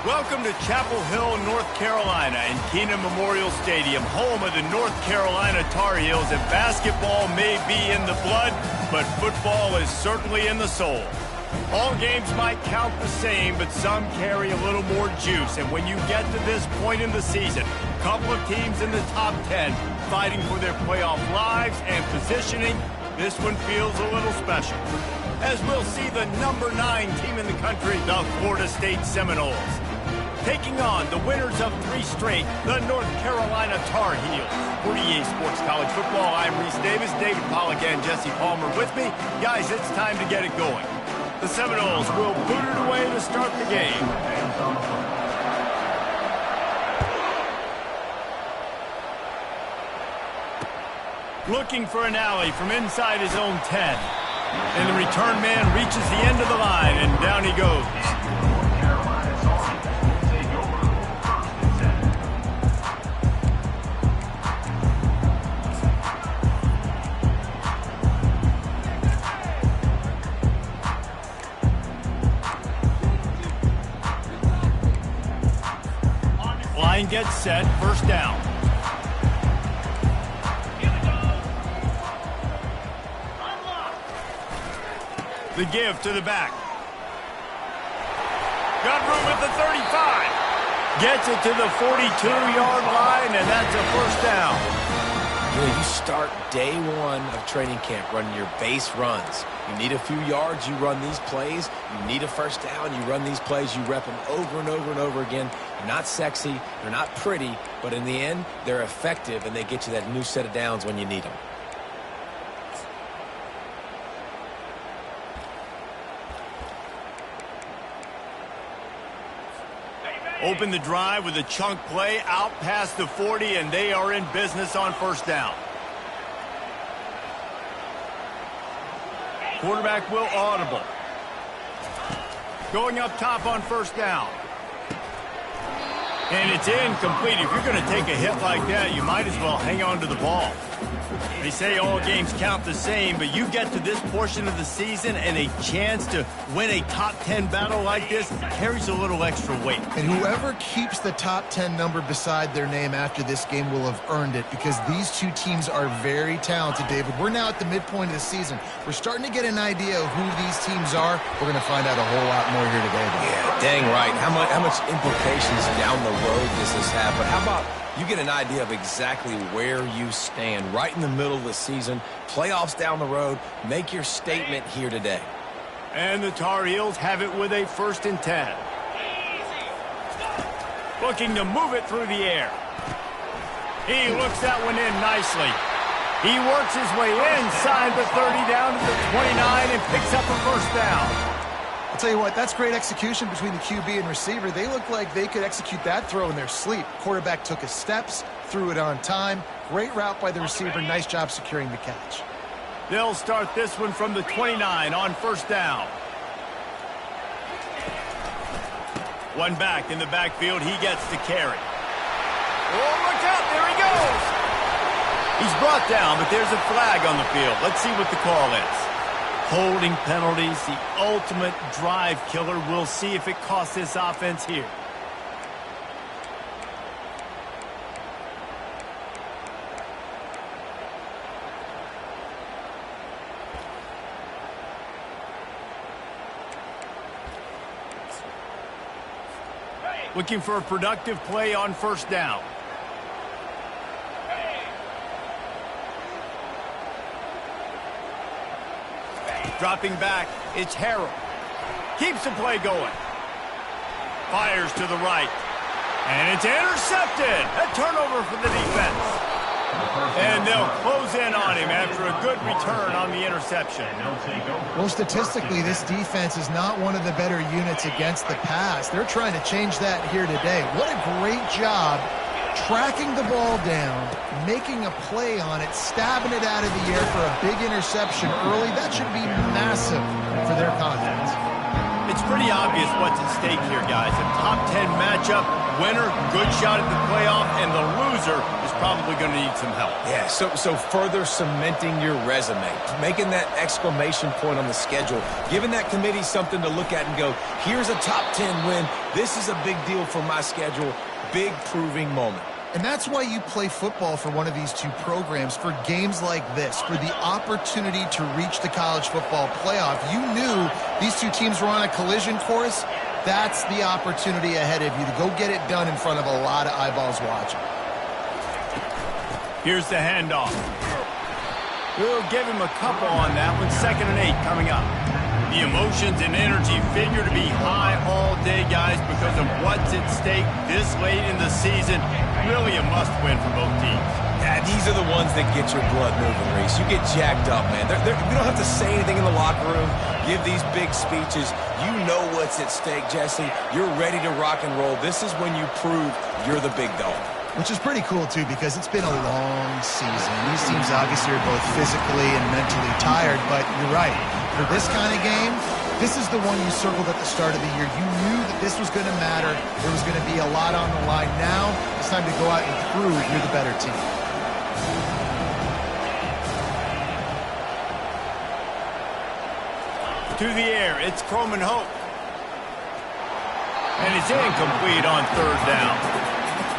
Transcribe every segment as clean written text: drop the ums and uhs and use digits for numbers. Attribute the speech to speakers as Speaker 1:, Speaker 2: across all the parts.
Speaker 1: Welcome to Chapel Hill, North Carolina, and Kenan Memorial Stadium, home of the North Carolina Tar Heels. And basketball may be in the blood, but football is certainly in the soul. All games might count the same, but some carry a little more juice. And when you get to this point in the season, a couple of teams in the top 10 fighting for their playoff lives and positioning, this one feels a little special. As we'll see the number 9 team in the country, the Florida State Seminoles, taking on the winners of 3 straight, the North Carolina Tar Heels. For EA Sports College Football, I'm Reese Davis, David Pollack and Jesse Palmer with me. Guys, it's time to get it going. The Seminoles will boot it away to start the game. Looking for an alley from inside his own 10. And the return man reaches the end of the line, and down he goes. Line gets set, first down. The give to the back. Got room at the 35. Gets it to the 42-yard line, and that's a first down.
Speaker 2: You start day one of training camp running your base runs. You need a few yards, you run these plays. You need a first down, you run these plays. You rep them over and over and over again. They're not sexy, they're not pretty, but in the end, they're effective, and they get you that new set of downs when you need them.
Speaker 1: Open the drive with a chunk play out past the 40, and they are in business on first down. Quarterback will audible. Going up top on first down. And it's incomplete. If you're going to take a hit like that, you might as well hang on to the ball. They say all games count the same, but you get to this portion of the season and a chance to win a top 10 battle like this carries a little extra weight.
Speaker 3: And whoever keeps the top 10 number beside their name after this game will have earned it, because these two teams are very talented, David. We're now at the midpoint of the season. We're starting to get an idea of who these teams are. We're going to find out a whole lot more here today.
Speaker 2: Yeah, dang right. How much implications down the road does this have? But how about you get an idea of exactly where you stand right in the middle of the season, playoffs down the road, make your statement here today.
Speaker 1: And the Tar Heels have it with a 1st and 10. Looking to move it through the air. He looks that one in nicely. He works his way inside the 30 down to the 29 and picks up a first down.
Speaker 3: I'll tell you what, that's great execution between the QB and receiver. They look like they could execute that throw in their sleep. Quarterback took his steps, threw it on time. Great route by the receiver. Nice job securing the catch.
Speaker 1: They'll start this one from the 29 on first down. One back in the backfield. He gets to carry. Oh, look out. There he goes. He's brought down, but there's a flag on the field. Let's see what the call is. Holding penalties, the ultimate drive killer. We'll see if it costs this offense here. Looking for a productive play on first down. Dropping back, it's Harrell. Keeps the play going. Fires to the right. And it's intercepted. A turnover for the defense. And they'll close in on him after a good return on the interception.
Speaker 3: Well, statistically, this defense is not one of the better units against the pass. They're trying to change that here today. What a great job tracking the ball down, making a play on it, stabbing it out of the air for a big interception early. That should be massive for their confidence.
Speaker 1: It's pretty obvious what's at stake here, guys. A top 10 matchup, winner, good shot at the playoff, and the loser is probably going to need some help.
Speaker 2: Yeah, so further cementing your resume, making that exclamation point on the schedule, giving that committee something to look at and go, here's a top 10 win. This is a big deal for my schedule. Big proving moment.
Speaker 3: And that's why you play football for one of these two programs, for games like this, for the opportunity to reach the college football playoff. You knew these two teams were on a collision course. That's the opportunity ahead of you to go get it done in front of a lot of eyeballs watching.
Speaker 1: Here's the handoff. We'll give him a couple on that one. 2nd and 8 coming up. The emotions and energy figure to be high all day, guys, because of what's at stake this late in the season. Really a must-win for both teams.
Speaker 2: Yeah, these are the ones that get your blood moving, Reese. You get jacked up, man. We don't have to say anything in the locker room, give these big speeches. You know what's at stake, Jesse. You're ready to rock and roll. This is when you prove you're the big dog.
Speaker 3: Which is pretty cool, too, because it's been a long season. These teams obviously are both physically and mentally tired, but you're right. For this kind of game, this is the one you circled at the start of the year. You knew that this was going to matter. There was going to be a lot on the line. Now it's time to go out and prove you're the better team.
Speaker 1: To the air, it's Croman Hope. And it's incomplete on 3rd down.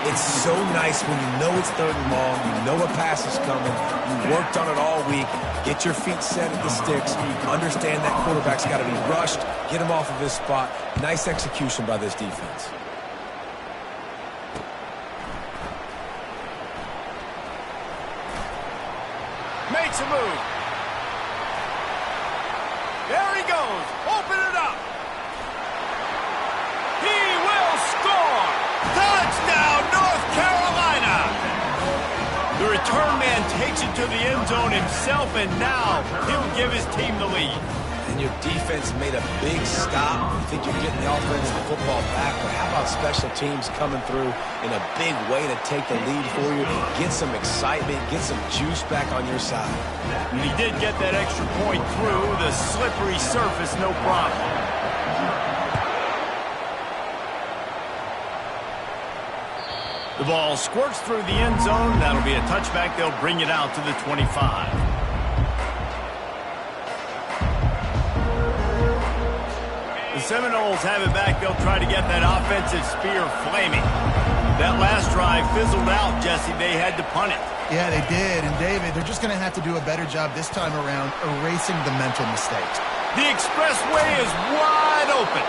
Speaker 2: It's so nice when you know it's 3rd and long, you know a pass is coming, you worked on it all week, get your feet set at the sticks, understand that quarterback's got to be rushed, get him off of his spot. Nice execution by this defense.
Speaker 1: Makes a move. There he goes. Open it up. He will score. Touchdown, North Carolina. The return man takes it to the end zone himself, and now he'll give his team the lead.
Speaker 2: And your defense made a big stop. You think you're getting the offense the football back, but how about special teams coming through in a big way to take the lead for you, get some excitement, get some juice back on your side.
Speaker 1: And he did get that extra point through the slippery surface, no problem. The ball squirts through the end zone. That'll be a touchback. They'll bring it out to the 25. The Seminoles have it back. They'll try to get that offensive spear flaming. That last drive fizzled out, Jesse. They had to punt it.
Speaker 3: Yeah, they did. And, David, they're just going to have to do a better job this time around erasing the mental mistakes.
Speaker 1: The expressway is wide open.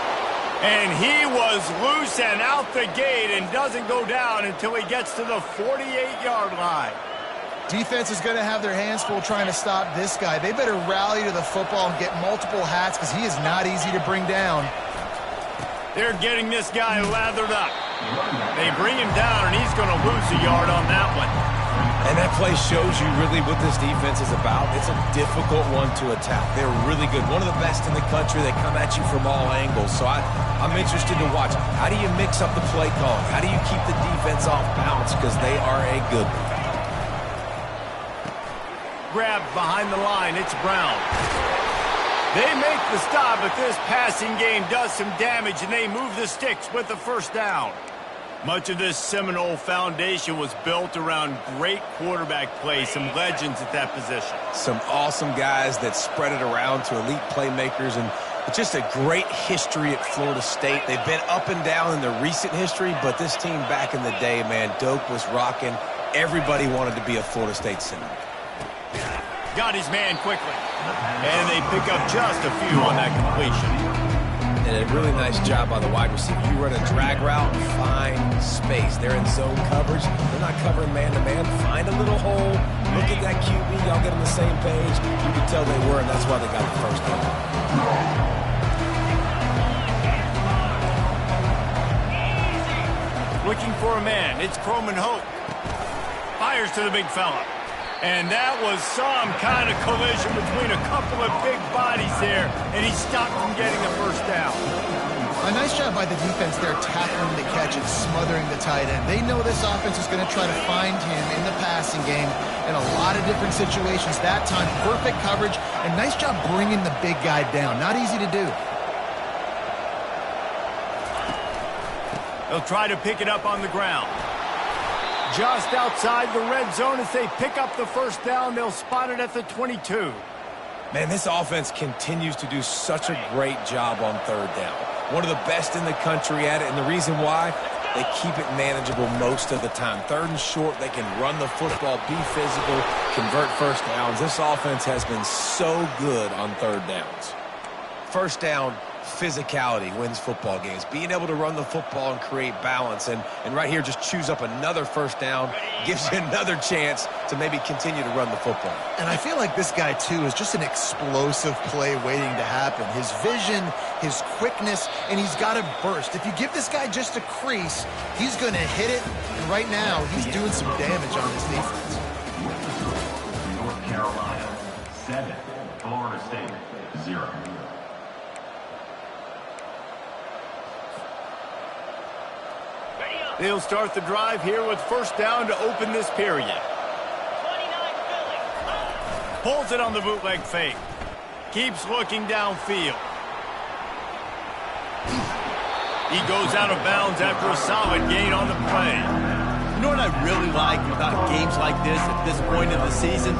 Speaker 1: And he was loose and out the gate and doesn't go down until he gets to the 48-yard line.
Speaker 3: Defense is going to have their hands full trying to stop this guy. They better rally to the football and get multiple hats because he is not easy to bring down.
Speaker 1: They're getting this guy lathered up. They bring him down, and he's going to lose a yard on that one.
Speaker 2: And that play shows you really what this defense is about. It's a difficult one to attack. They're really good. One of the best in the country. They come at you from all angles. So I'm interested to watch. How do you mix up the play calling? How do you keep the defense off balance? Because they are a good one.
Speaker 1: Grabbed behind the line. It's Brown. They make the stop, but this passing game does some damage, and they move the sticks with the 1st down. Much of this Seminole foundation was built around great quarterback play, some legends at that position.
Speaker 2: Some awesome guys that spread it around to elite playmakers, and just a great history at Florida State. They've been up and down in the recent history, but this team back in the day, man, Doak was rocking. Everybody wanted to be a Florida State Seminole.
Speaker 1: Got his man quickly. And they pick up just a few on that completion.
Speaker 2: And a really nice job by the wide receiver. You run a drag route, find space. They're in zone coverage. They're not covering man-to-man. Find a little hole. Look at that QB. Y'all get on the same page. You can tell they were, and that's why they got the 1st down.
Speaker 1: Looking for a man. It's Croman Hope. Fires to the big fella. And that was some kind of collision between a couple of big bodies there, and he stopped from getting the 1st down.
Speaker 3: A nice job by the defense there tackling the catch and smothering the tight end. They know this offense is going to try to find him in the passing game in a lot of different situations. That time, perfect coverage, and nice job bringing the big guy down. Not easy to do.
Speaker 1: They'll try to pick it up on the ground. Just outside the red zone as they pick up the first down. They'll spot it at the 22.
Speaker 2: Man, this offense continues to do such a great job on third down. One of the best in the country at it, and the reason why, they keep it manageable most of the time. Third and short, they can run the football, be physical, convert first downs. This offense has been so good on third downs. First down, physicality wins football games. Being able to run the football and create balance. And right here, just choose up another first down, gives you another chance to maybe continue to run the football.
Speaker 3: And I feel like this guy, too, is just an explosive play waiting to happen. His vision, his quickness, and he's got to burst. If you give this guy just a crease, he's going to hit it. And right now, he's doing some damage on this defense.
Speaker 4: North Carolina, 7. Florida State, 0.
Speaker 1: They'll start the drive here with first down to open this period. Pulls it on the bootleg fake. Keeps looking downfield. He goes out of bounds after a solid gain on the play.
Speaker 5: You know what I really like about games like this at this point in the season?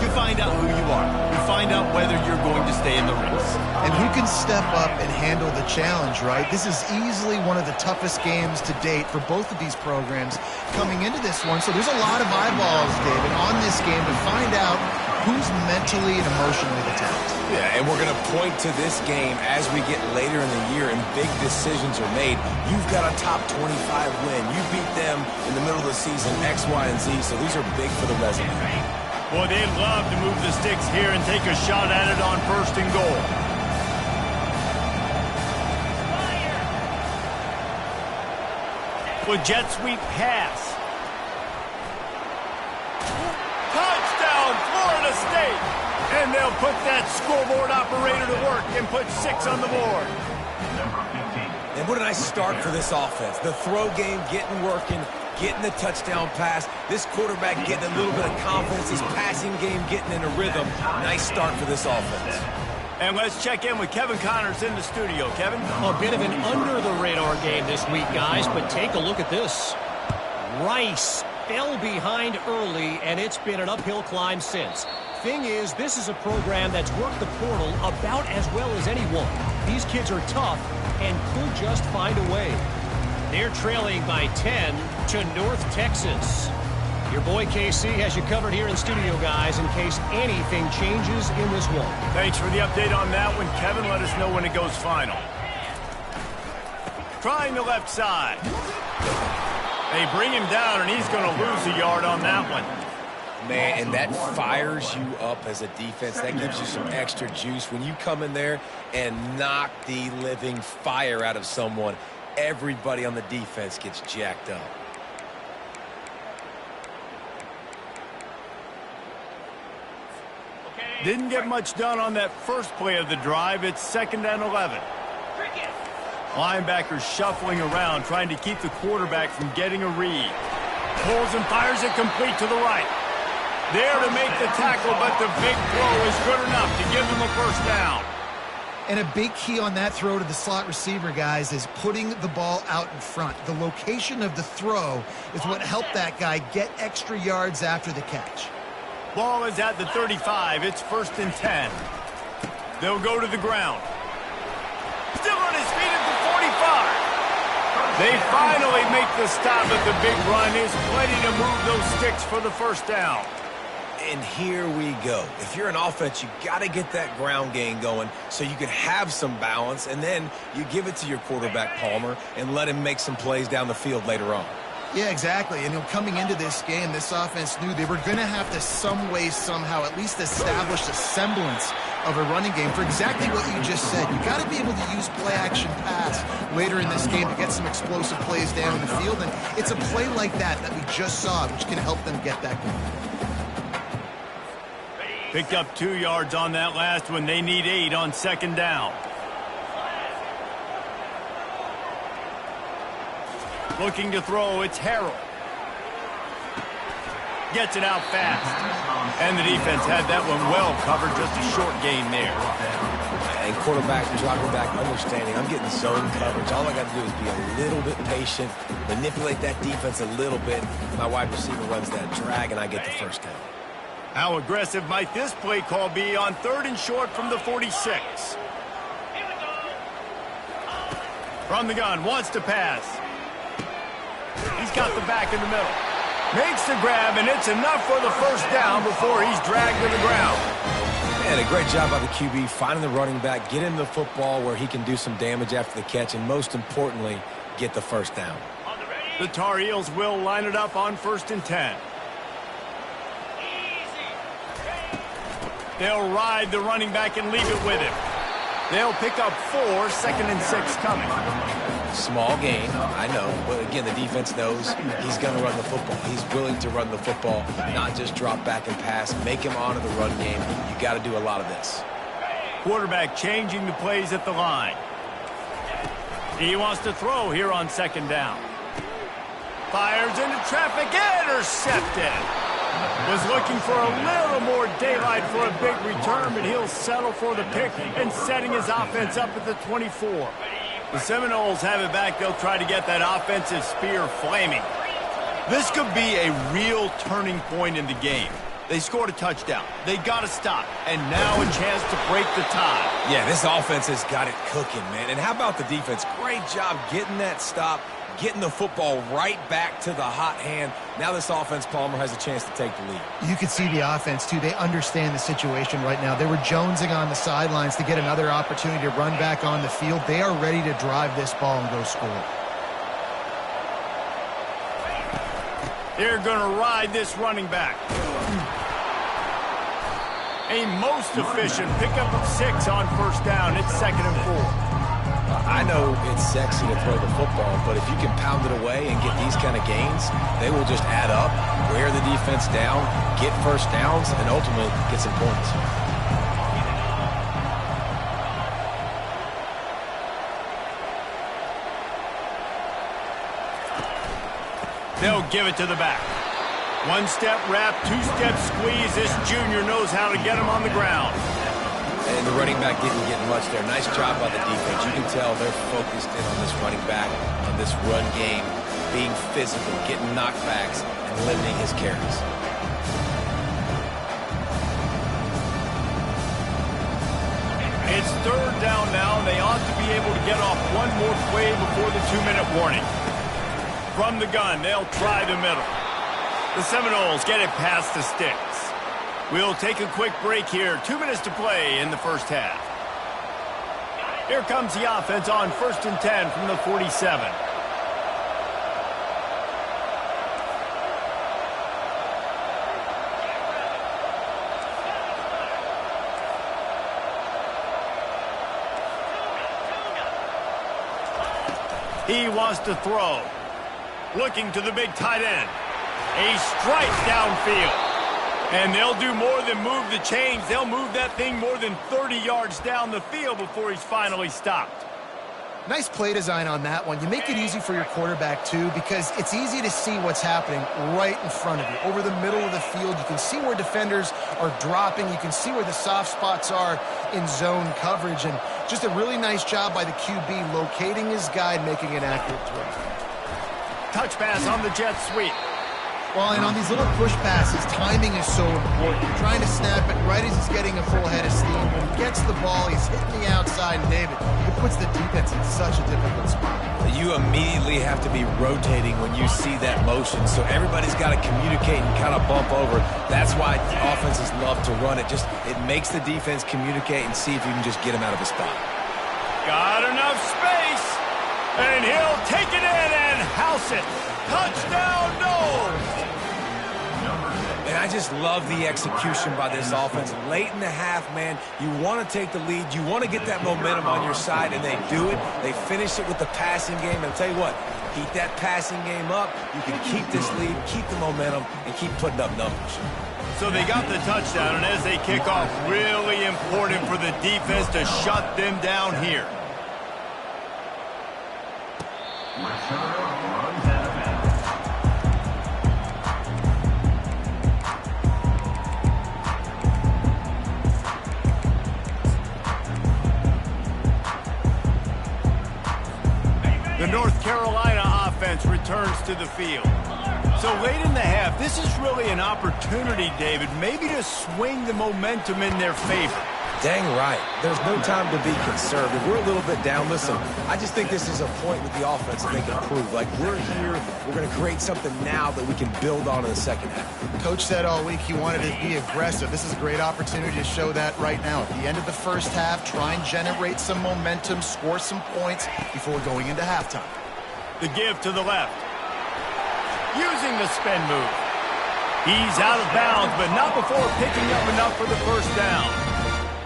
Speaker 5: You find out who you are. You find out whether you're going to stay in the race.
Speaker 3: And who can step up and handle the challenge, right? This is easily one of the toughest games to date for both of these programs coming into this one. So there's a lot of eyeballs, David, on this game to find out who's mentally and emotionally attacked.
Speaker 2: Yeah, and we're going to point to this game as we get later in the year and big decisions are made. You've got a top 25 win. You beat them in the middle of the season, X, Y, and Z, so these are big for the resume.
Speaker 1: Boy, they'd love to move the sticks here and take a shot at it on first and goal. With jet sweep pass. Touchdown, Florida State! And they'll put that scoreboard operator to work and put 6 on the board.
Speaker 2: And what a nice start for this offense. The throw game getting working, getting the touchdown pass. This quarterback getting a little bit of confidence. His passing game getting in a rhythm. Nice start for this offense.
Speaker 1: And let's check in with Kevin Connors in the studio. Kevin?
Speaker 6: A bit of an under-the-radar game this week, guys, but take a look at this. Rice fell behind early, and it's been an uphill climb since. Thing is, this is a program that's worked the portal about as well as anyone. These kids are tough and could just find a way. They're trailing by 10 to North Texas. Your boy KC has you covered here in studio, guys, in case anything changes in this one.
Speaker 1: Thanks for the update on that one, Kevin. Let us know when it goes final. Trying the left side. They bring him down, and he's going to lose a yard on that one.
Speaker 2: Man, and that fires you up as a defense. That gives you some extra juice. When you come in there and knock the living fire out of someone, everybody on the defense gets jacked up.
Speaker 1: Didn't get much done on that first play of the drive. It's 2nd and 11. Linebackers shuffling around, trying to keep the quarterback from getting a read. Pulls and fires it complete to the right. There to make the tackle, but the big throw is good enough to give them a first down.
Speaker 3: And a big key on that throw to the slot receiver, guys, is putting the ball out in front. The location of the throw is what helped that guy get extra yards after the catch.
Speaker 1: Ball is at the 35. It's 1st and 10. They'll go to the ground. Still on his feet at the 45. They finally make the stop, but the big run is plenty to move those sticks for the first down.
Speaker 2: And here we go. If you're an offense, you got to get that ground game going so you can have some balance, and then you give it to your quarterback, Palmer, and let him make some plays down the field later on.
Speaker 3: Yeah, exactly. And coming into this game, this offense knew they were going to have to some way, somehow, at least establish a semblance of a running game for exactly what you just said. You got to be able to use play-action pass later in this game to get some explosive plays down in the field. And it's a play like that we just saw, which can help them get that going.
Speaker 1: Picked up 2 yards on that last one. They need 8 on 2nd down. Looking to throw, it's Harrell. Gets it out fast. And the defense had that one well covered, just a short gain there.
Speaker 2: and quarterback dropping back, understanding I'm getting zone coverage. All I got to do is be a little bit patient, manipulate that defense a little bit. My wide receiver runs that drag, and I get the first down.
Speaker 1: How aggressive might this play call be on 3rd and short from the 46? From the gun, wants to pass. He's got the back in the middle. Makes the grab, and it's enough for the first down before he's dragged to the ground.
Speaker 2: Man, a great job by the QB, finding the running back, get him the football where he can do some damage after the catch, and most importantly, get the first down.
Speaker 1: The Tar Heels will line it up on 1st and 10. They'll ride the running back and leave it with him. They'll pick up 4, 2nd and 6 coming.
Speaker 2: Small gain, I know, but again, the defense knows he's going to run the football. He's willing to run the football, not just drop back and pass, make him honor the run game. You got to do a lot of this.
Speaker 1: Quarterback changing the plays at the line. He wants to throw here on 2nd down. Fires into traffic, intercepted. Was looking for a little more daylight for a big return, but he'll settle for the pick and setting his offense up at the 24. The Seminoles have it back. They'll try to get that offensive spear flaming. This could be a real turning point in the game. They scored a touchdown. They got to stop. And now a chance to break the tie.
Speaker 2: Yeah, this offense has got it cooking, man. And how about the defense? Great job getting that stop, getting the football right back to the hot hand. Now this offense, Palmer, has a chance to take the lead.
Speaker 3: You can see the offense, too. They understand the situation right now. They were jonesing on the sidelines to get another opportunity to run back on the field. They are ready to drive this ball and go score.
Speaker 1: They're going to ride this running back. A most efficient pickup of 6 on 1st down. It's 2nd and 4.
Speaker 2: I know it's sexy to throw the football, but if you can pound it away and get these kind of gains, they will just add up, wear the defense down, get first downs, and ultimately get some points.
Speaker 1: They'll give it to the back. 1-step wrap, 2-step squeeze. This junior knows how to get him on the ground.
Speaker 2: And the running back didn't get much there. Nice job by the defense. You can tell they're focused in on this running back, on this run game, being physical, getting knockbacks, and limiting his carries.
Speaker 1: It's 3rd down now. They ought to be able to get off one more play before the 2-minute warning. From the gun, they'll try the middle. The Seminoles get it past the sticks. We'll take a quick break here. 2 minutes to play in the first half. Here comes the offense on 1st and 10 from the 47. He wants to throw. Looking to the big tight end. A strike downfield. And they'll do more than move the chains. They'll move that thing more than 30 yards down the field before he's finally stopped.
Speaker 3: Nice play design on that one. You make it easy for your quarterback, too, because it's easy to see what's happening right in front of you. Over the middle of the field, you can see where defenders are dropping. You can see where the soft spots are in zone coverage. And just a really nice job by the QB locating his guy and making an accurate throw.
Speaker 1: Touch pass on the jet sweep.
Speaker 3: Well, and on these little push passes, timing is so important. You're trying to snap it right as he's getting a full head of steam. When he gets the ball, he's hitting the outside, and David, it puts the defense in such a difficult spot.
Speaker 2: You immediately have to be rotating when you see that motion, so everybody's got to communicate and kind of bump over. That's why offenses love to run it. It makes the defense communicate and see if you can just get him out of his spot.
Speaker 1: Got enough space, and he'll take it in and house it. Touchdown, Noles!
Speaker 2: And I just love the execution by this offense. Late in the half, man, you want to take the lead. You want to get that momentum on your side, and they do it. They finish it with the passing game. And I'll tell you what, keep that passing game up. You can keep this lead, keep the momentum, and keep putting up numbers.
Speaker 1: So they got the touchdown, and as they kick off, really important for the defense to shut them down here. returns to the field. So late in the half, this is really an opportunity, David, maybe to swing the momentum in their favor.
Speaker 2: Dang right. There's no time to be conservative. We're a little bit down. Listen, I just think this is a point with the offense that they can prove. Like, we're here, we're going to create something now that we can build on in the second half.
Speaker 3: Coach said all week he wanted to be aggressive. This is a great opportunity to show that right now. At the end of the first half, try and generate some momentum, score some points before going into halftime.
Speaker 1: The give to the left. Using the spin move. He's out of bounds, but not before picking up enough for the first down.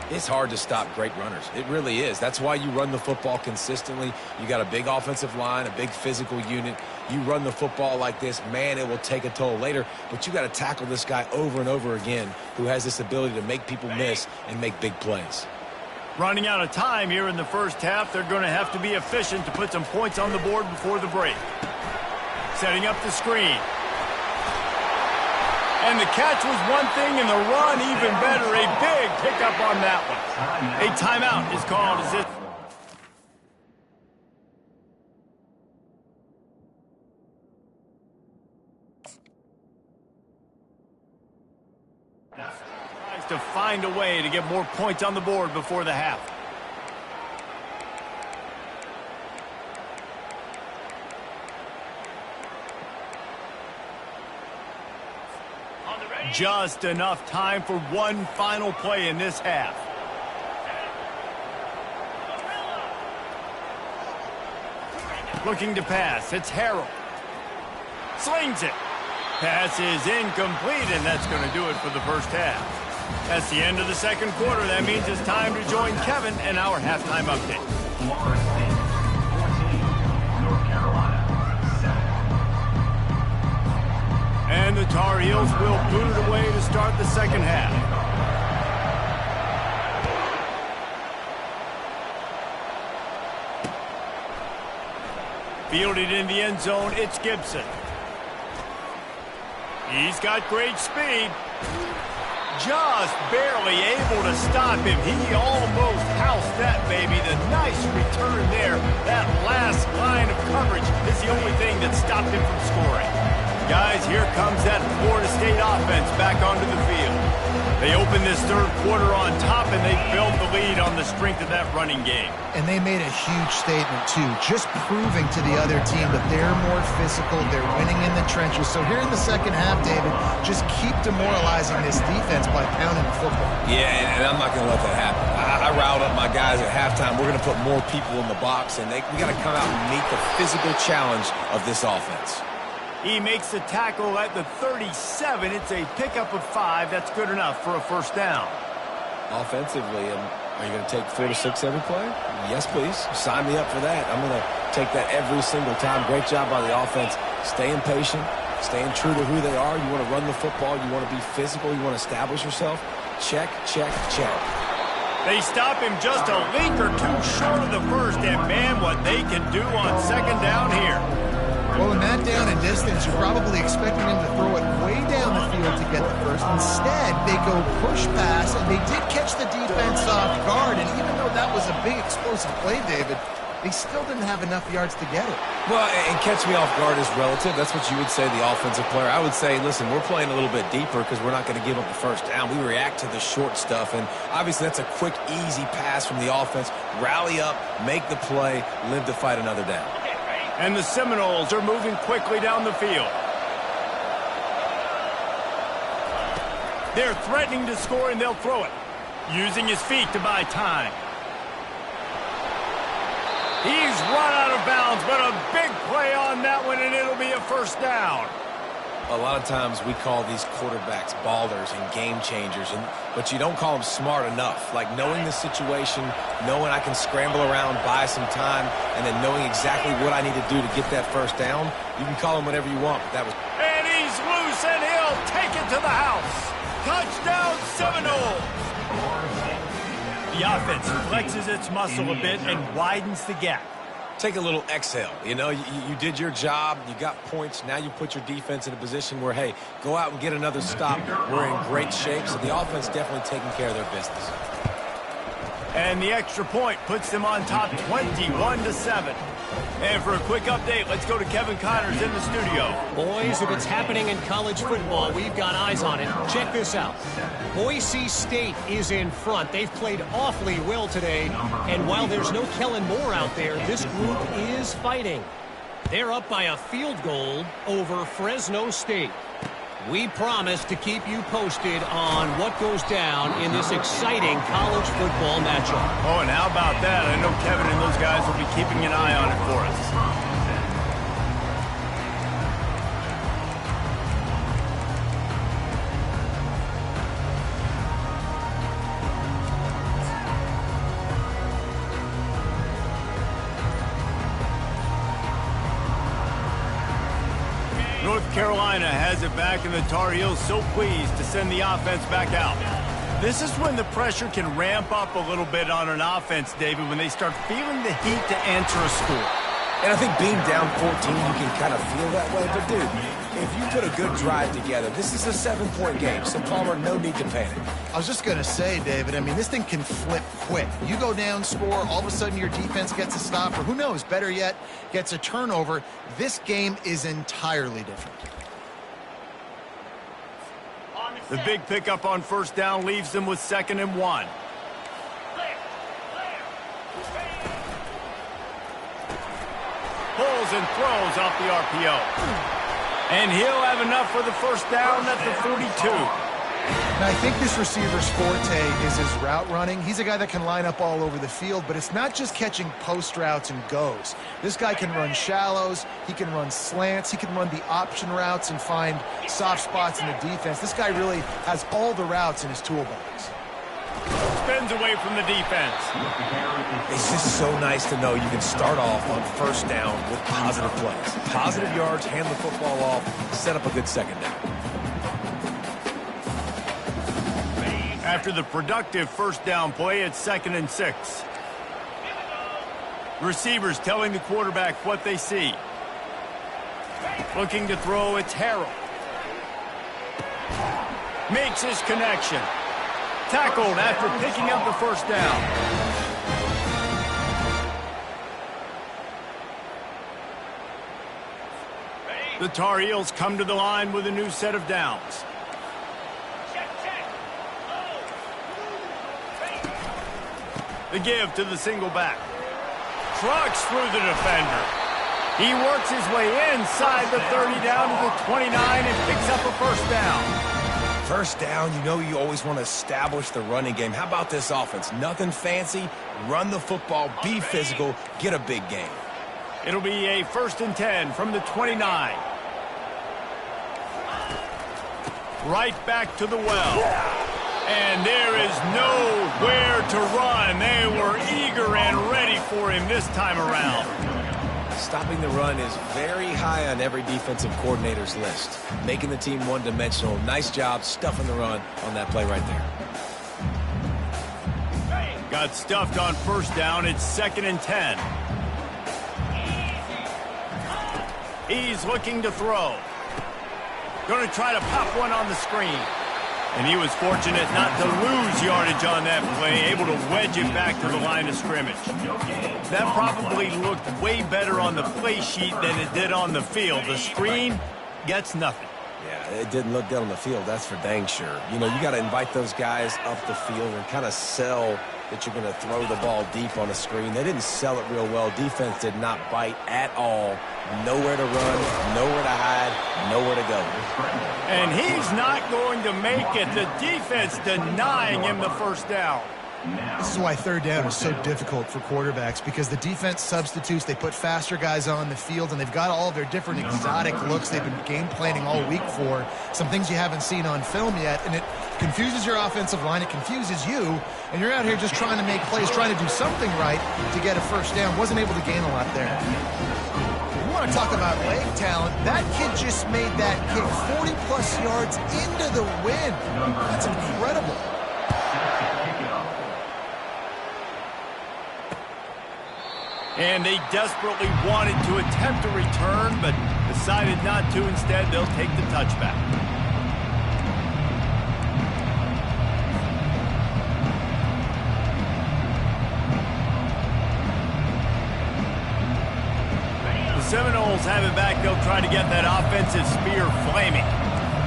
Speaker 2: It's hard to stop great runners. It really is. That's why you run the football consistently. You got a big offensive line, a big physical unit. You run the football like this, man, it will take a toll later. But you got to tackle this guy over and over again who has this ability to make people miss and make big plays.
Speaker 1: Running out of time here in the first half, they're going to have to be efficient to put some points on the board before the break. Setting up the screen. And the catch was one thing, and the run even better. A big pickup on that one. A timeout is called as it. Tries to find a way to get more points on the board before the half. Just enough time for one final play in this half. Looking to pass. It's Harrell. Slings it. Pass is incomplete, and that's going to do it for the first half. That's the end of the second quarter. That means it's time to join Kevin and our halftime update.
Speaker 4: Florida State 14, North Carolina 7.
Speaker 1: And the Tar Heels will boot it away to start the second half. Fielded in the end zone, it's Gibson. He's got great speed. Just barely able to stop him. He almost housed that baby. The nice return there. That last line of coverage is the only thing that stopped him from scoring. Guys, here comes that Florida State offense back onto the field. They open this third quarter on top, and they build the lead on the strength of that running game.
Speaker 3: And they made a huge statement, too, just proving to the other team that they're more physical, they're winning in the trenches. So here in the second half, David, just keep demoralizing this defense by pounding the football.
Speaker 2: Yeah, and I'm not going to let that happen. I riled up my guys at halftime. We're going to put more people in the box, and we got to come out and meet the physical challenge of this offense.
Speaker 1: He makes the tackle at the 37. It's a pickup of 5. That's good enough for a first down.
Speaker 2: Offensively, are you going to take 4 to 6 every play? Yes, please. Sign me up for that. I'm going to take that every single time. Great job by the offense. Staying patient, staying true to who they are. You want to run the football. You want to be physical. You want to establish yourself. Check, check, check.
Speaker 1: They stop him just a link or two short of the first, and man, what they can do on second down here.
Speaker 3: Well, in that down and distance, you're probably expecting him to throw it way down the field to get the first. Instead, they go push pass, and they did catch the defense off guard. And even though that was a big explosive play, David, they still didn't have enough yards to get it.
Speaker 2: Well, and catch me off guard is relative. That's what you would say, the offensive player. I would say, listen, we're playing a little bit deeper because we're not going to give up the first down. We react to the short stuff, and obviously that's a quick, easy pass from the offense. Rally up, make the play, live to fight another down.
Speaker 1: And the Seminoles are moving quickly down the field. They're threatening to score, and they'll throw it. Using his feet to buy time. He's run out of bounds, but a big play on that one, and it'll be a first down.
Speaker 2: A lot of times we call these quarterbacks ballers and game changers, but you don't call them smart enough. Like knowing the situation, knowing I can scramble around, buy some time, and then knowing exactly what I need to do to get that first down. You can call them whatever you want, but that was...
Speaker 1: And he's loose, and he'll take it to the house. Touchdown, Seminoles! The offense flexes its muscle a bit and widens the gap.
Speaker 2: Take a little exhale. You know, you did your job. You got points. Now you put your defense in a position where, hey, go out and get another stop. We're in great shape. So the offense definitely taking care of their business.
Speaker 1: And the extra point puts them on top 21-7. And for a quick update, let's go to Kevin Connors in the studio.
Speaker 6: Boys, if it's happening in college football, we've got eyes on it. Check this out. Boise State is in front. They've played awfully well today. And while there's no Kellen Moore out there, this group is fighting. They're up by a field goal over Fresno State. We promise to keep you posted on what goes down in this exciting college football matchup.
Speaker 1: Oh, and how about that? I know Kevin and those guys will be keeping an eye on it for us. North Carolina has it back, and the Tar Heels so pleased to send the offense back out. This is when the pressure can ramp up a little bit on an offense, David, when they start feeling the heat to answer a score.
Speaker 2: And I think being down 14, you can kind of feel that way. But, dude, if you put a good drive together, this is a 7-point game. So, Palmer, no need to panic.
Speaker 3: I was just going to say, David, I mean, this thing can flip quick. You go down, score, all of a sudden your defense gets a stop, or who knows, better yet, gets a turnover. This game is entirely different.
Speaker 1: The big pickup on first down leaves them with 2nd and 1. Pulls and throws off the RPO. And he'll have enough for the first down at the 42.
Speaker 3: Now, I think this receiver's forte is his route running. He's a guy that can line up all over the field, but it's not just catching post routes and goes. This guy can run shallows, he can run slants, he can run the option routes and find soft spots in the defense. This guy really has all the routes in his toolbox.
Speaker 1: Spins away from the defense.
Speaker 2: It's just so nice to know you can start off on first down with positive plays. Positive yards, hand the football off, set up a good second down.
Speaker 1: After the productive first down play, it's 2nd and 6. Receivers telling the quarterback what they see. Looking to throw, it's Harrell. Makes his connection. Tackled after picking up the first down. The Tar Heels come to the line with a new set of downs. The give to the single back. Trucks through the defender. He works his way inside the 30 down to the 29 and picks up a first down.
Speaker 2: First down, you know you always want to establish the running game. How about this offense? Nothing fancy. Run the football, be physical, get a big gain.
Speaker 1: It'll be a 1st and 10 from the 29. Right back to the well. And there is nowhere to run. They were eager and ready for him this time around.
Speaker 2: Stopping the run is very high on every defensive coordinator's list. Making the team one-dimensional. Nice job stuffing the run on that play right there.
Speaker 1: Got stuffed on first down. It's 2nd and 10. He's looking to throw. Going to try to pop one on the screen. And he was fortunate not to lose yardage on that play, able to wedge it back to the line of scrimmage. That probably looked way better on the play sheet than it did on the field. The screen gets nothing.
Speaker 2: Yeah, it didn't look good on the field, that's for dang sure. You know, you got to invite those guys up the field and kind of sell that you're going to throw the ball deep on a screen. They didn't sell it real well. Defense did not bite at all. Nowhere to run, nowhere to hide, nowhere to go.
Speaker 1: And he's not going to make it. The defense denying him the first down.
Speaker 3: This is why third down is so difficult for quarterbacks, because the defense substitutes, they put faster guys on the field, and they've got all of their different exotic looks they've been game planning all week for, some things you haven't seen on film yet, and it confuses your offensive line, it confuses you, and you're out here just trying to make plays, trying to do something right to get a first down. Wasn't able to gain a lot there. You want to talk about leg talent, that kid just made that kick 40-plus yards into the wind. That's incredible.
Speaker 1: And they desperately wanted to attempt a return, but decided not to. Instead, they'll take the touchback. have it back. They'll try to get that offensive spear flaming.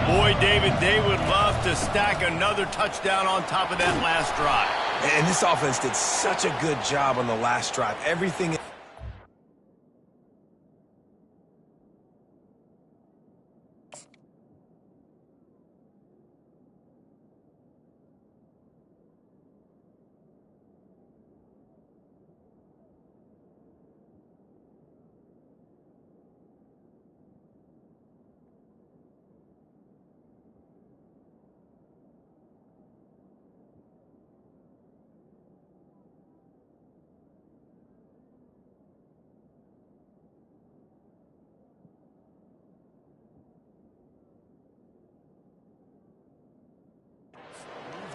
Speaker 1: Boy, David, they would love to stack another touchdown on top of that last drive.
Speaker 2: And this offense did such a good job on the last drive. Everything...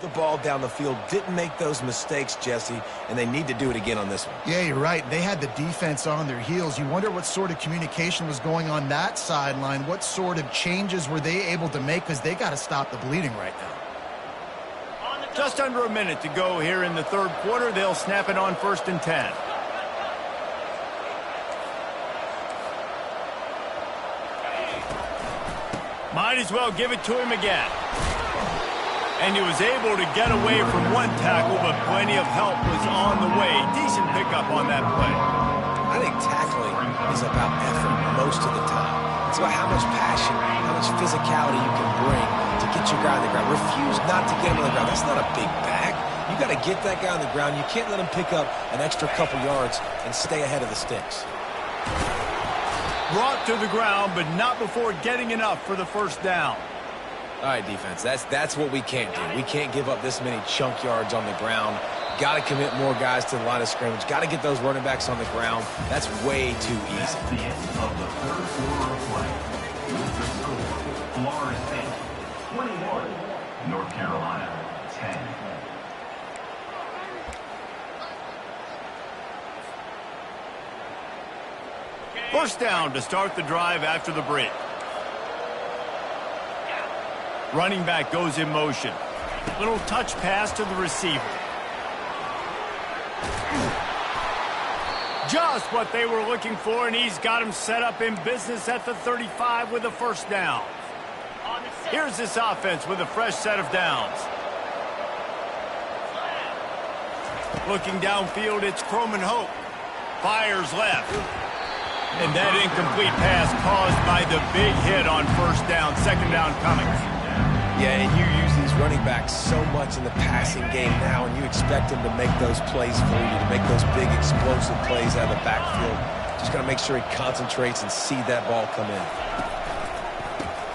Speaker 2: the ball down the field, didn't make those mistakes, Jesse, and they need to do it again on this one.
Speaker 3: Yeah, you're right. They had the defense on their heels. You wonder what sort of communication was going on that sideline. What sort of changes were they able to make, because they got to stop the bleeding right now.
Speaker 1: Just under a minute to go here in the third quarter. They'll snap it on 1st and 10. Might as well give it to him again. And he was able to get away from one tackle, but plenty of help was on the way. Decent pickup on that play.
Speaker 2: I think tackling is about effort most of the time. It's about how much passion, how much physicality you can bring to get your guy on the ground. Refuse not to get him on the ground. That's not a big bag. You got to get that guy on the ground. You can't let him pick up an extra couple yards and stay ahead of the sticks.
Speaker 1: Brought to the ground, but not before getting enough for the first down.
Speaker 2: All right, defense, that's what we can't do. We can't give up this many chunk yards on the ground. Got to commit more guys to the line of scrimmage. Got to get those running backs on the ground. That's way too easy.
Speaker 4: That's the end of the third quarter of play. With the score, Florida State 21, North Carolina 10.
Speaker 1: First down to start the drive after the break. Running back goes in motion. Little touch pass to the receiver. Just what they were looking for, and he's got him set up in business at the 35 with a first down. Here's this offense with a fresh set of downs. Looking downfield, it's Croman Hope. Fires left. And that incomplete pass caused by the big hit on first down. Second down coming.
Speaker 2: Yeah, and you use these running backs so much in the passing game now, and you expect them to make those plays for you, to make those big explosive plays out of the backfield. Just got to make sure he concentrates and see that ball come in.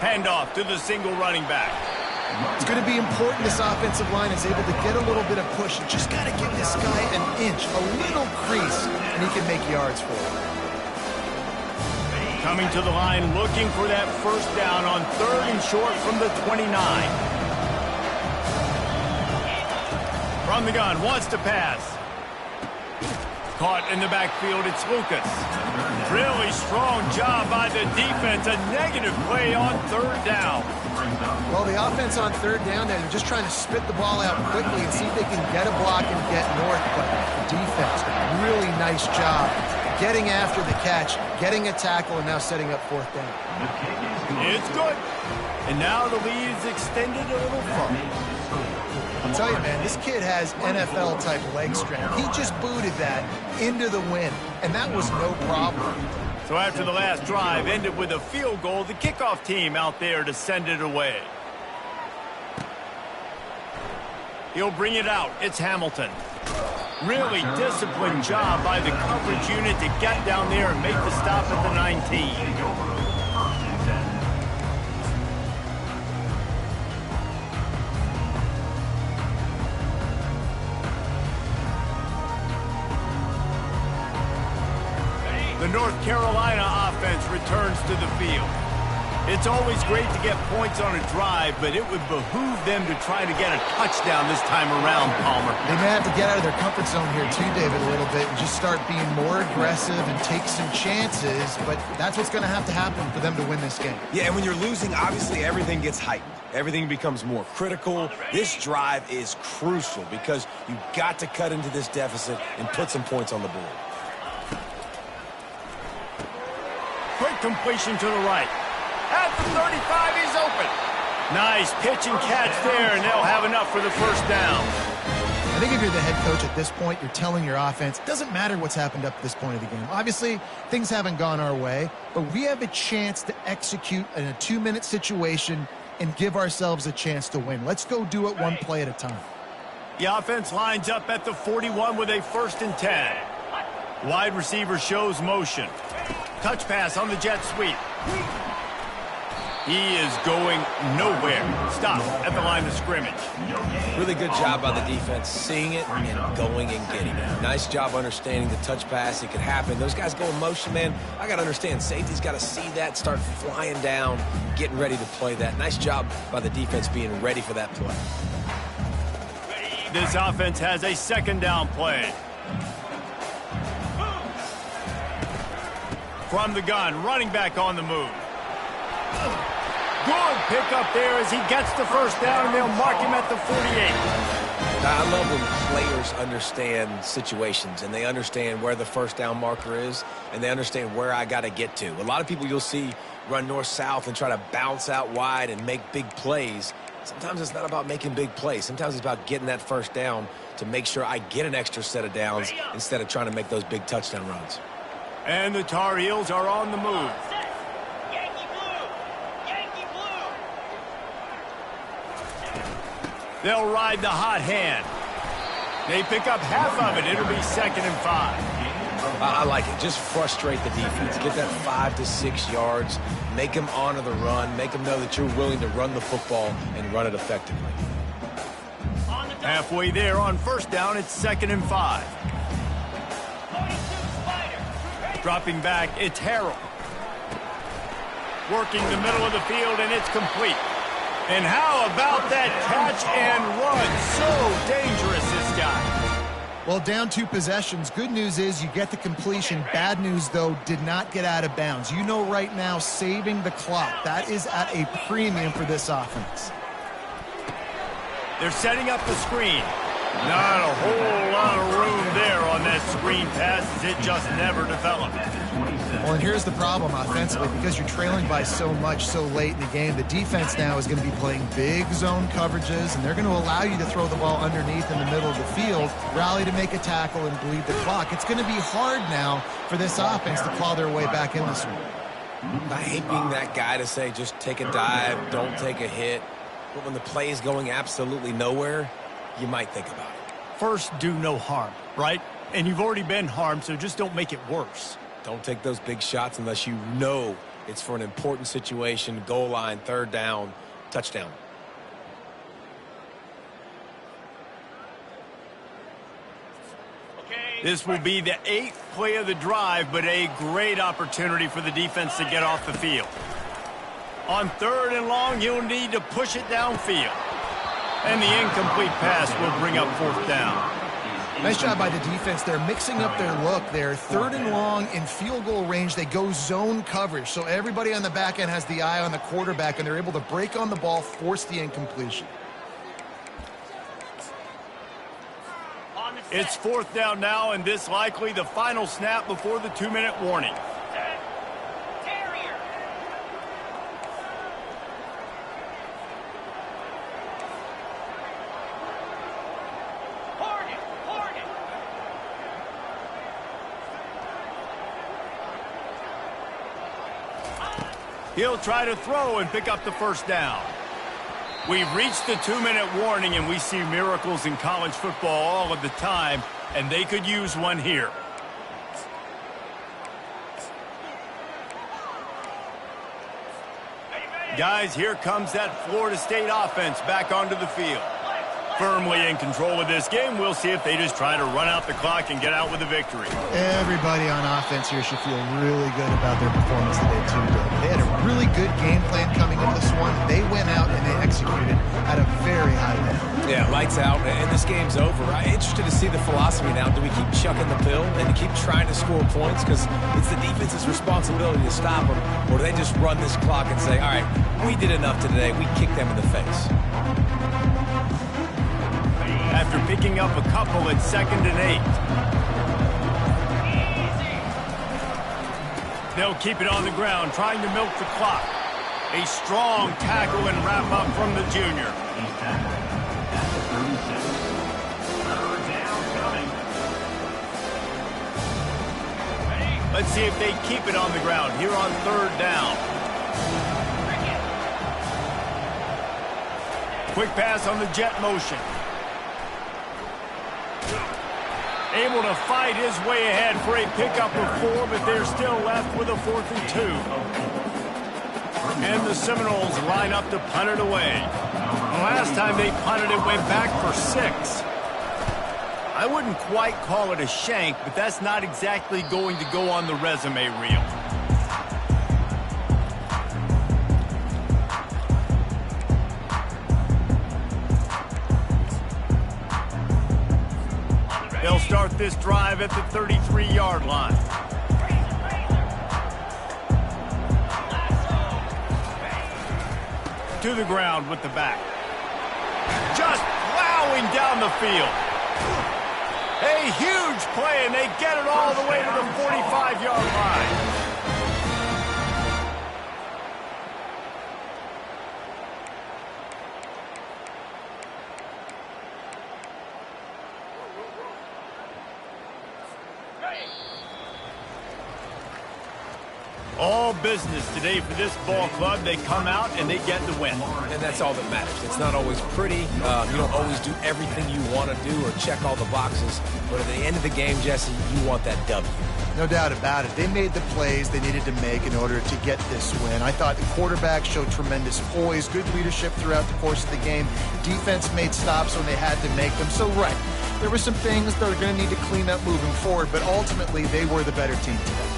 Speaker 1: Handoff to the single running back.
Speaker 3: It's going to be important this offensive line is able to get a little bit of push. You just got to give this guy an inch, a little crease, and he can make yards for it.
Speaker 1: Coming to the line, looking for that first down on 3rd and short from the 29. From the gun, wants to pass. Caught in the backfield, it's Lucas. Really strong job by the defense. A negative play on 3rd down.
Speaker 3: Well, the offense on 3rd down there, they're just trying to spit the ball out quickly and see if they can get a block and get north. But the defense, really nice job getting after the catch, getting a tackle, and now setting up 4th down.
Speaker 1: It's good. And now the lead is extended a little further.
Speaker 3: I'll tell you, man, this kid has NFL-type leg strength. He just booted that into the wind, and that was no problem.
Speaker 1: So after the last drive ended with a field goal, the kickoff team out there to send it away. He'll bring it out. It's Hamilton. Really disciplined job by the coverage unit to get down there and make the stop at the 19. The North Carolina offense returns to the field. It's always great to get points on a drive, but it would behoove them to try to get a touchdown this time around, Palmer.
Speaker 3: They may have to get out of their comfort zone here too, David, a little bit and just start being more aggressive and take some chances, but that's what's going to happen for them to win this game.
Speaker 2: Yeah, and when you're losing, obviously everything gets heightened. Everything becomes more critical. This drive is crucial because you've got to cut into this deficit and put some points on the board.
Speaker 1: Quick completion to the right. At the 35, he's open. Nice pitch and catch there, and they'll have enough for the first down.
Speaker 3: I think if you're the head coach at this point, you're telling your offense, it doesn't matter what's happened up to this point of the game. Obviously, things haven't gone our way, but we have a chance to execute in a 2-minute situation and give ourselves a chance to win. Let's go do it one play at a time.
Speaker 1: The offense lines up at the 41 with a 1st and 10. Wide receiver shows motion. Touch pass on the jet sweep. He is going nowhere. Stop at the line of scrimmage.
Speaker 2: Really good job by the defense, seeing it and going and getting it. Nice job understanding the touch pass. It could happen. Those guys go in motion, man. I got to understand, safety's got to see that, start flying down, getting ready to play that. Nice job by the defense being ready for that play.
Speaker 1: This offense has a 2nd down play. From the gun, running back on the move. Good pickup there as he gets the 1st down, and they'll mark him at the 48.
Speaker 2: I love when players understand situations, and they understand where the 1st down marker is, and they understand where I got to get to. A lot of people you'll see run north-south and try to bounce out wide and make big plays. Sometimes it's not about making big plays. Sometimes it's about getting that 1st down to make sure I get an extra set of downs instead of trying to make those big touchdown runs.
Speaker 1: And the Tar Heels are on the move. They'll ride the hot hand. They pick up half of it. It'll be 2nd and 5.
Speaker 2: I like it. Just frustrate the defense. Get that 5 to 6 yards. Make them honor the run. Make them know that you're willing to run the football and run it effectively.
Speaker 1: Halfway there on 1st down, it's 2nd and 5. Dropping back, it's Harrell. Working the middle of the field, and it's complete. And how about that catch and run? So dangerous, this guy.
Speaker 3: Well, down 2 possessions. Good news is you get the completion. Bad news, though, did not get out of bounds. You know right now, saving the clock. That is at a premium for this offense.
Speaker 1: They're setting up the screen. Not a whole lot of room there on that screen pass. It just never developed.
Speaker 3: Well, and here's the problem offensively. Because you're trailing by so much so late in the game, the defense now is going to be playing big zone coverages, and they're going to allow you to throw the ball underneath in the middle of the field, rally to make a tackle, and bleed the clock. It's going to be hard now for this offense to claw their way back in this one.
Speaker 2: I hate being that guy to say just take a dive, don't take a hit. But when the play is going absolutely nowhere, you might think about it.
Speaker 1: First, do no harm, right? And you've already been harmed, so just don't make it worse.
Speaker 2: Don't take those big shots unless you know it's for an important situation, goal line, 3rd down, touchdown.
Speaker 1: This will be the 8th play of the drive, but a great opportunity for the defense to get off the field. On 3rd and long, he'll need to push it downfield. And the incomplete pass will bring up 4th down.
Speaker 3: Nice job by the defense. They're mixing up their look. They're 3rd and long in field goal range. They go zone coverage. So everybody on the back end has the eye on the quarterback, and they're able to break on the ball, force the incompletion.
Speaker 1: It's 4th down now, and this likely the final snap before the 2-minute warning. He'll try to throw and pick up the 1st down. We've reached the 2-minute warning, and we see miracles in college football all of the time, and they could use one here. Guys, here comes that Florida State offense back onto the field. Firmly in control of this game. We'll see if they just try to run out the clock and get out with a victory.
Speaker 3: Everybody on offense here should feel really good about their performance today, too, Doug. They had a really good game plan coming into this one. They went out and they executed at a very high level.
Speaker 2: Yeah, lights out, and this game's over. I'm interested to see the philosophy now. Do we keep chucking the pill and keep trying to score points because it's the defense's responsibility to stop them, or do they just run this clock and say, all right, we did enough today, we kicked them in the face?
Speaker 1: After picking up a couple at 2nd and 8. They'll keep it on the ground, trying to milk the clock. A strong tackle and wrap up from the junior.
Speaker 4: He's tackled at the 36. Third down coming.
Speaker 1: Let's see if they keep it on the ground here on third down. Quick pass on the jet motion. Able to fight his way ahead for a pickup of 4, but they're still left with a 4th and 2. And the Seminoles line up to punt it away. The last time they punted it went back for 6. I wouldn't quite call it a shank, but that's not exactly going to go on the resume reel. They'll start this drive at the 33-yard line. To the ground with the back. Just plowing down the field. A huge play, and they get it all the way to the 45-yard line. All business today for this ball club. They come out and they get the win.
Speaker 2: And that's all that matters. It's not always pretty. You don't always do everything you want to do or check all the boxes. But at the end of the game, Jesse, you want that W.
Speaker 3: No doubt about it. They made the plays they needed to make in order to get this win. I thought the quarterback showed tremendous poise, good leadership throughout the course of the game. Defense made stops when they had to make them. So, right, there were some things they're going to need to clean up moving forward, but ultimately they were the better team today.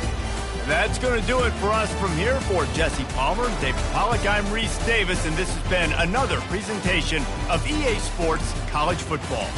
Speaker 1: That's going to do it for us from here. For Jesse Palmer, David Pollack, I'm Reese Davis, and this has been another presentation of EA Sports College Football.